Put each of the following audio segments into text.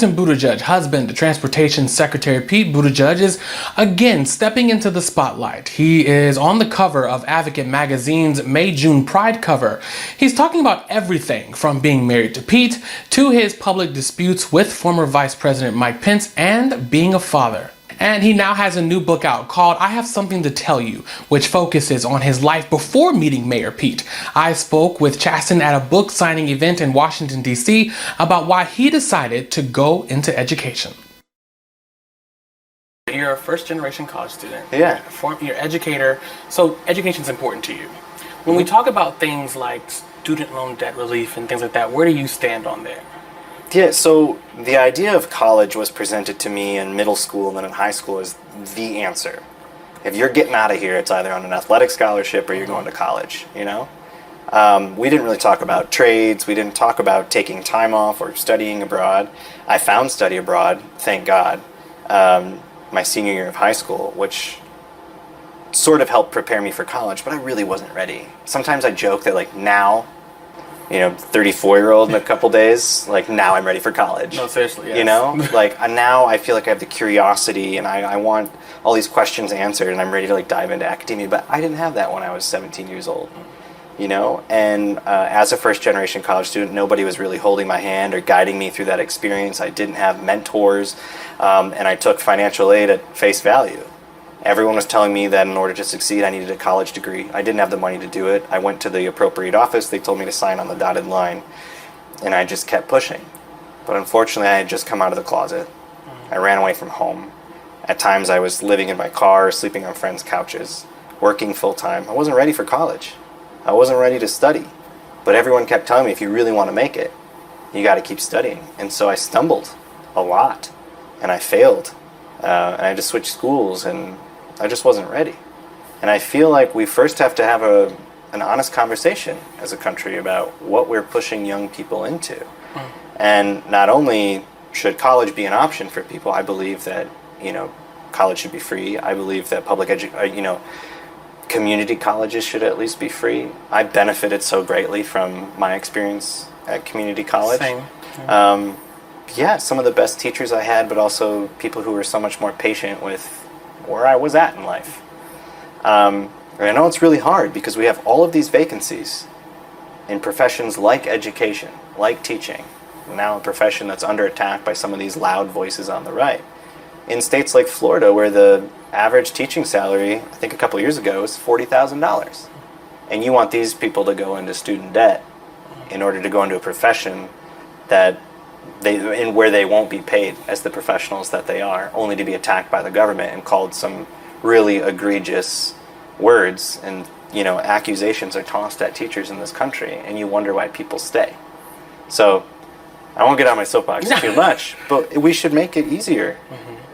Buttigieg, husband to Transportation Secretary Pete Buttigieg, is again stepping into the spotlight. He is on the cover of Advocate magazine's May-June Pride cover. He's talking about everything from being married to Pete to his public disputes with former Vice President Mike Pence and being a father. And he now has a new book out called I Have Something to Tell You, which focuses on his life before meeting Mayor Pete. I spoke with Chasten at a book signing event in Washington, D.C. about why he decided to go into education. You're a first-generation college student. Yeah. You're an educator, so education is important to you. When we talk about things like student loan debt relief and things like that, where do you stand on that? Yeah, so the idea of college was presented to me in middle school and then in high school as the answer. If you're getting out of here, it's either on an athletic scholarship or you're going to college, you know? We didn't really talk about trades. We didn't talk about taking time off or studying abroad. I found study abroad, thank God, my senior year of high school, which sort of helped prepare me for college, but I really wasn't ready. Sometimes I joke that like now, 34-year-old in a couple days, like now I'm ready for college. No, seriously, yes. You know, like now I feel like I have the curiosity and I want all these questions answered and I'm ready to like dive into academia, but I didn't have that when I was 17 years old, and as a first-generation college student, nobody was really holding my hand or guiding me through that experience. I didn't have mentors, and I took financial aid at face value. Everyone was telling me that in order to succeed, I needed a college degree. I didn't have the money to do it. I went to the appropriate office. They told me to sign on the dotted line, and I just kept pushing. But unfortunately, I had just come out of the closet. I ran away from home. At times, I was living in my car, sleeping on friends' couches, working full-time. I wasn't ready for college. I wasn't ready to study. But everyone kept telling me, if you really want to make it, you got to keep studying. And so I stumbled a lot, and I failed. And I had to switch schools, and I just wasn't ready. And I feel like we first have to have an honest conversation as a country about what we're pushing young people into. And not only should college be an option for people, I believe that, college should be free. I believe that community colleges should at least be free. I benefited so greatly from my experience at community college. Same. Some of the best teachers I had, but also people who were so much more patient with where I was at in life. And I know it's really hard because we have all of these vacancies in professions like education, like teaching, now a profession that's under attack by some of these loud voices on the right. In states like Florida, where the average teaching salary, I think a couple years ago, was $40,000. And you want these people to go into student debt in order to go into a profession where they won't be paid as the professionals that they are, only to be attacked by the government and called some really egregious words, and accusations are tossed at teachers in this country, and you wonder why people stay. So I won't get on my soapbox too much, but we should make it easier.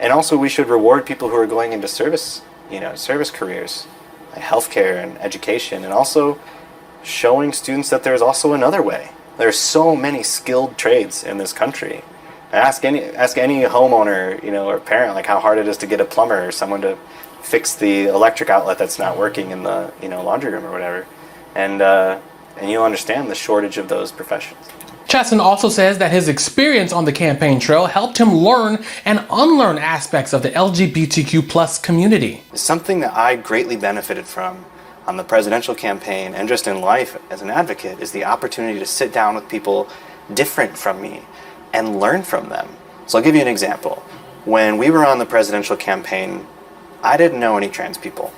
And also we should reward people who are going into service careers, like healthcare and education, and also showing students that there's also another way. There's so many skilled trades in this country. Ask any homeowner, or parent, like how hard it is to get a plumber or someone to fix the electric outlet that's not working in the laundry room or whatever, and you'll understand the shortage of those professions. Chasten also says that his experience on the campaign trail helped him learn and unlearn aspects of the LGBTQ plus community. Something that I greatly benefited from on the presidential campaign and just in life as an advocate is the opportunity to sit down with people different from me and learn from them. So I'll give you an example. When we were on the presidential campaign, I didn't know any trans people,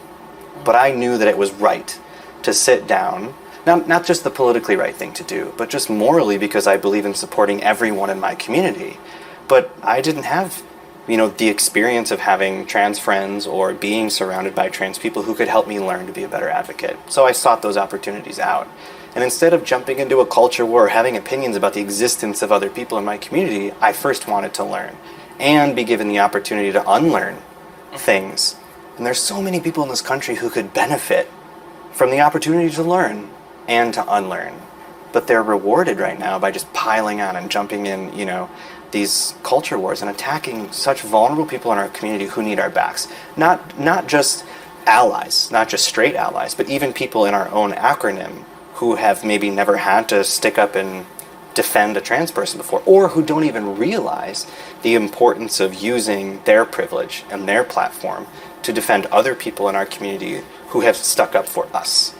but I knew that it was right to sit down, not just the politically right thing to do, but just morally, because I believe in supporting everyone in my community. But I didn't have the experience of having trans friends or being surrounded by trans people who could help me learn to be a better advocate. So I sought those opportunities out. And instead of jumping into a culture war or having opinions about the existence of other people in my community, I first wanted to learn and be given the opportunity to unlearn things. And there's so many people in this country who could benefit from the opportunity to learn and to unlearn. But they're rewarded right now by just piling on and jumping in, these culture wars and attacking such vulnerable people in our community who need our backs. Not just allies, not just straight allies, but even people in our own acronym who have maybe never had to stick up and defend a trans person before, or who don't even realize the importance of using their privilege and their platform to defend other people in our community who have stuck up for us.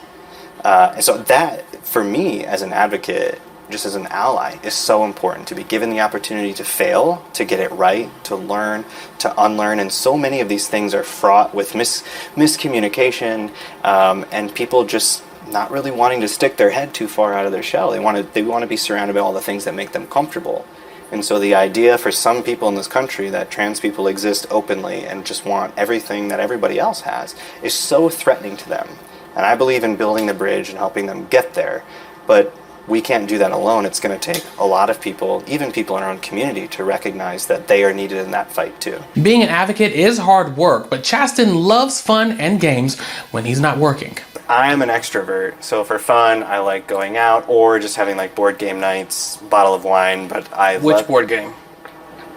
And so that, for me, as an advocate, just as an ally, is so important, to be given the opportunity to fail, to get it right, to learn, to unlearn. And so many of these things are fraught with miscommunication, and people just not really wanting to stick their head too far out of their shell. They want to be surrounded by all the things that make them comfortable. And so the idea for some people in this country that trans people exist openly and just want everything that everybody else has is so threatening to them. And I believe in building the bridge and helping them get there. But we can't do that alone. It's going to take a lot of people, even people in our own community, to recognize that they are needed in that fight too. Being an advocate is hard work, but Chasten loves fun and games when he's not working. I am an extrovert, so for fun, I like going out or just having like board game nights, bottle of wine. But Which board game?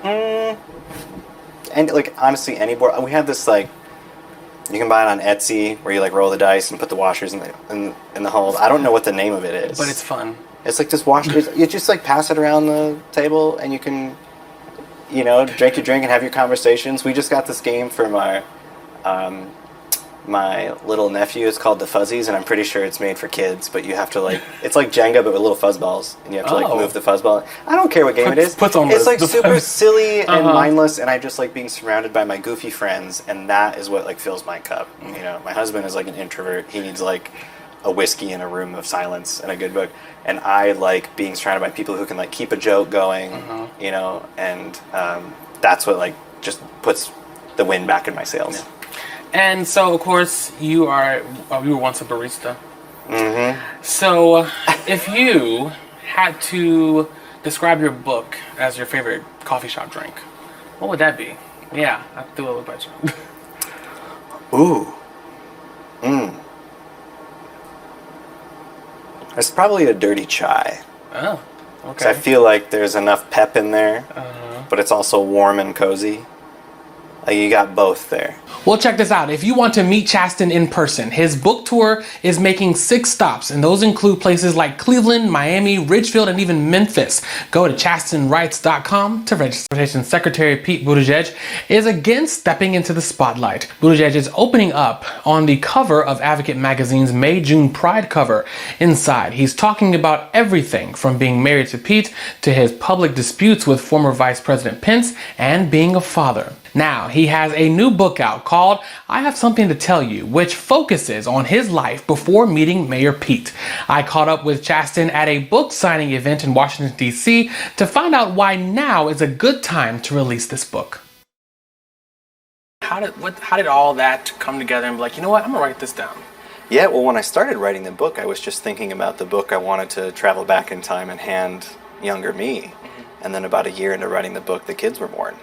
And like honestly, any board. We have this like, you can buy it on Etsy where you like roll the dice and put the washers in the hole. I don't know what the name of it is, But it's fun. It's like this you just like pass it around the table and you can, drink your drink and have your conversations. We just got this game for my little nephew. It's called the Fuzzies, and I'm pretty sure it's made for kids, but you have to like, it's like Jenga but with little fuzzballs, and you have to like move the fuzzball. I don't care what game it is. It's like super silly and mindless, and I just like being surrounded by my goofy friends, and that is what like fills my cup. My husband is like an introvert. He needs like a whiskey in a room of silence and a good book, and I like being surrounded by people who can like keep a joke going, and that's what like just puts the wind back in my sails. Yeah. And so, of course, you were once a barista. Mm-hmm. So, if you had to describe your book as your favorite coffee shop drink, what would that be? Yeah, I threw a little bit. Ooh. It's probably a dirty chai. Oh, okay. 'Cause I feel like there's enough pep in there, but it's also warm and cozy. Like you got both there. Well, check this out. If you want to meet Chasten in person, his book tour is making 6 stops, and those include places like Cleveland, Miami, Ridgefield, and even Memphis. Go to chastenwrites.com to register. Secretary Pete Buttigieg is again stepping into the spotlight. Buttigieg is opening up on the cover of Advocate Magazine's May-June Pride cover. Inside, he's talking about everything from being married to Pete to his public disputes with former Vice President Pence and being a father. Now, he has a new book out called I Have Something to Tell You, which focuses on his life before meeting Mayor Pete. I caught up with Chasten at a book signing event in Washington, D.C. to find out why now is a good time to release this book. How did all that come together and be like, you know what, I'm gonna write this down? Yeah, well, when I started writing the book, I was just thinking about the book I wanted to travel back in time and hand younger me. And then about a year into writing the book, the kids were born.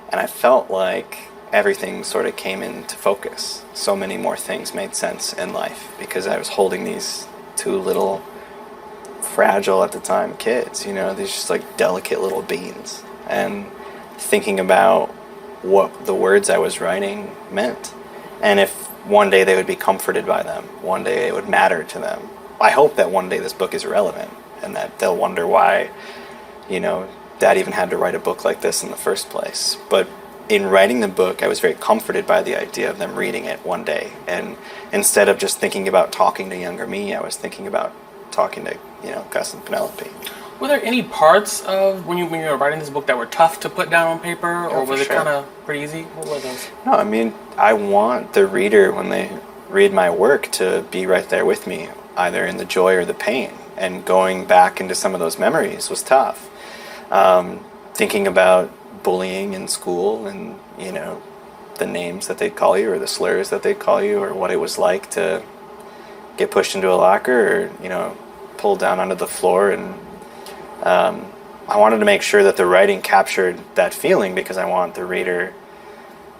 And I felt like everything sort of came into focus. So many more things made sense in life because I was holding these 2 little, fragile at the time kids, these just like delicate little beings, and thinking about what the words I was writing meant. And if one day they would be comforted by them, one day it would matter to them. I hope that one day this book is relevant and that they'll wonder why, Dad even had to write a book like this in the first place. But in writing the book, I was very comforted by the idea of them reading it one day. And instead of just thinking about talking to younger me, I was thinking about talking to, Gus and Penelope. Were there any parts of when you were writing this book that were tough to put down on paper, or was it kind of pretty easy? What were those? No, I mean, I want the reader, when they read my work, to be right there with me, either in the joy or the pain. And going back into some of those memories was tough. Thinking about bullying in school and, the names that they'd call you or the slurs that they'd call you, or what it was like to get pushed into a locker or, pulled down onto the floor. And I wanted to make sure that the writing captured that feeling because I want the reader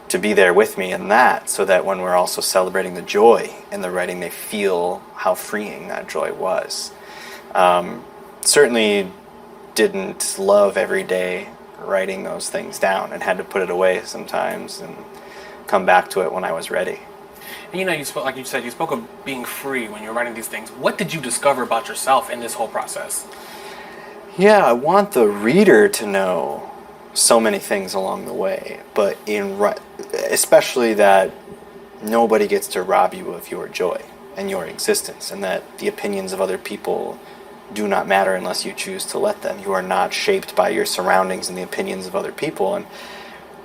to be there with me in that, so that when we're also celebrating the joy in the writing, they feel how freeing that joy was. Certainly didn't love every day writing those things down and had to put it away sometimes and come back to it when I was ready. And you spoke, like you said, you spoke of being free when you were writing these things. What did you discover about yourself in this whole process? Yeah, I want the reader to know so many things along the way, but especially that nobody gets to rob you of your joy and your existence, and that the opinions of other people do not matter unless you choose to let them. You are not shaped by your surroundings and the opinions of other people. And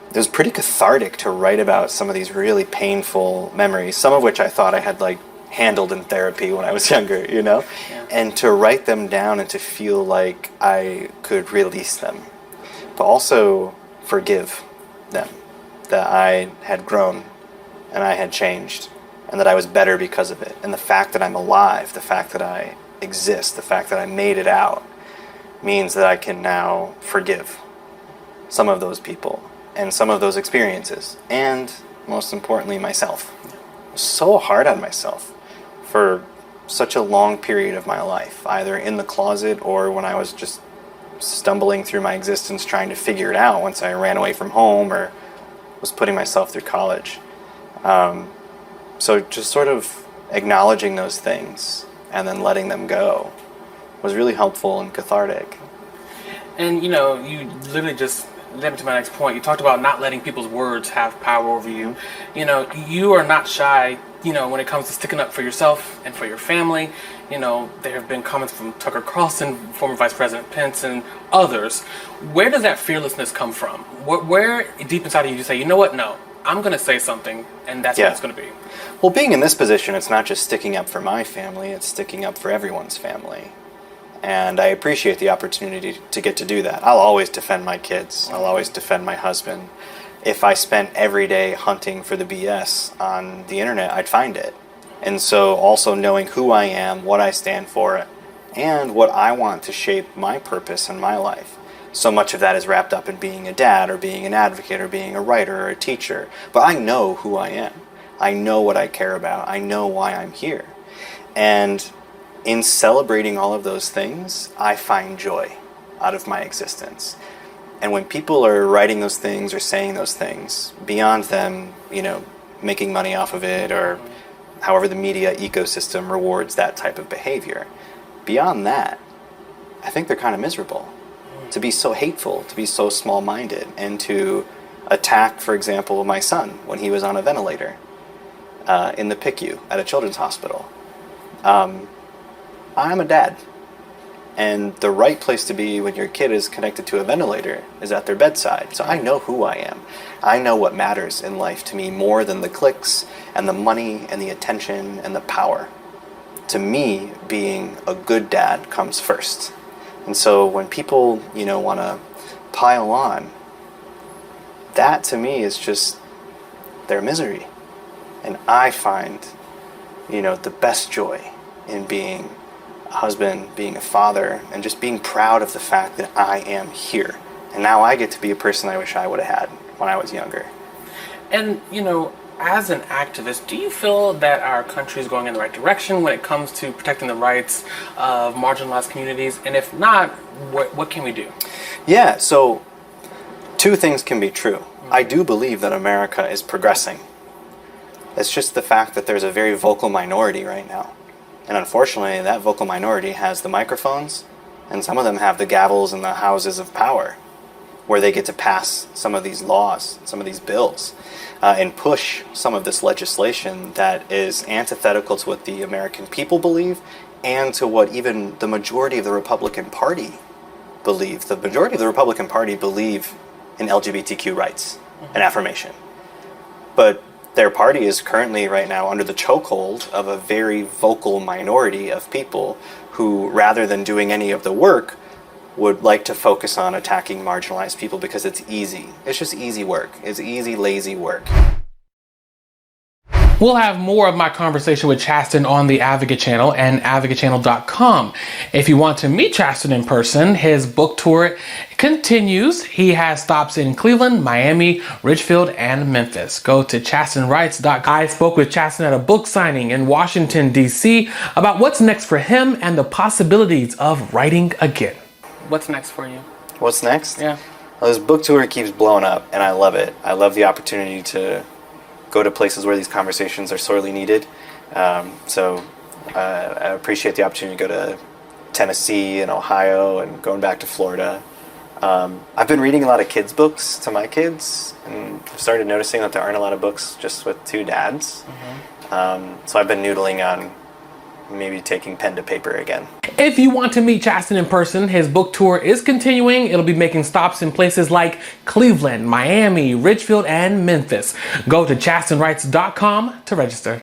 it was pretty cathartic to write about some of these really painful memories, some of which I thought I had like handled in therapy when I was younger, you know? Yeah. And to write them down and to feel like I could release them, but also forgive them, that I had grown and I had changed and that I was better because of it. And the fact that I'm alive, the fact that I exist, the fact that I made it out means that I can now forgive some of those people and some of those experiences, and most importantly, myself. I was so hard on myself for such a long period of my life, either in the closet or when I was just stumbling through my existence trying to figure it out once I ran away from home or was putting myself through college. So just sort of acknowledging those things and then letting them go was really helpful and cathartic. And, you know, you literally just led me to my next point. You talked about not letting people's words have power over you. You know, you are not shy, you know, when it comes to sticking up for yourself and for your family. You know, there have been comments from Tucker Carlson, former Vice President Pence, and others. Where does that fearlessness come from? Where deep inside of you say, you know what, no, I'm going to say something, and that's what it's going to be? Well, being in this position, it's not just sticking up for my family, it's sticking up for everyone's family. And I appreciate the opportunity to get to do that. I'll always defend my kids. I'll always defend my husband. If I spent every day hunting for the BS on the internet, I'd find it. And so also knowing who I am, what I stand for, and what I want to shape my purpose in my life. So much of that is wrapped up in being a dad or being an advocate or being a writer or a teacher. But I know who I am. I know what I care about. I know why I'm here. And in celebrating all of those things, I find joy out of my existence. And when people are writing those things or saying those things, beyond them, you know, making money off of it or however the media ecosystem rewards that type of behavior, beyond that, I think they're kind of miserable. To be so hateful, to be so small-minded, and to attack, for example, my son when he was on a ventilator in the PICU at a children's hospital. I'm a dad, and the right place to be when your kid is connected to a ventilator is at their bedside. So I know who I am. I know what matters in life to me more than the clicks and the money and the attention and the power. To me, being a good dad comes first. And so when people, you know, want to pile on, that to me is just their misery. And I find, you know, the best joy in being a husband, being a father, and just being proud of the fact that I am here. And now I get to be a person I wish I would have had when I was younger. And, you know, as an activist, do you feel that our country is going in the right direction when it comes to protecting the rights of marginalized communities? And if not, what can we do? Yeah, so two things can be true. I do believe that America is progressing. It's just the fact that there's a very vocal minority right now. And unfortunately, that vocal minority has the microphones, and some of them have the gavels in the houses of power, where they get to pass some of these laws, some of these bills, and push some of this legislation that is antithetical to what the American people believe and to what even the majority of the Republican Party believe. The majority of the Republican Party believe in LGBTQ rights and affirmation. But their party is currently right now under the chokehold of a very vocal minority of people who, rather than doing any of the work, would like to focus on attacking marginalized people because it's easy. It's just easy work. It's easy, lazy work. We'll have more of my conversation with Chasten on the Advocate channel and advocatechannel.com. If you want to meet Chasten in person, his book tour continues. He has stops in Cleveland, Miami, Richfield, and Memphis. Go to chastenwrites.com. I spoke with Chasten at a book signing in Washington, D.C. about what's next for him and the possibilities of writing again. What's next for you? What's next? Yeah. Well, this book tour keeps blowing up, and I love it. I love the opportunity to go to places where these conversations are sorely needed. So I appreciate the opportunity to go to Tennessee and Ohio and going back to Florida. I've been reading a lot of kids' books to my kids, and I've started noticing that there aren't a lot of books just with two dads. So I've been noodling on maybe taking pen to paper again. If you want to meet Chasten in person, his book tour is continuing. It'll be making stops in places like Cleveland, Miami, Richfield, and Memphis. Go to chastenwrites.com to register.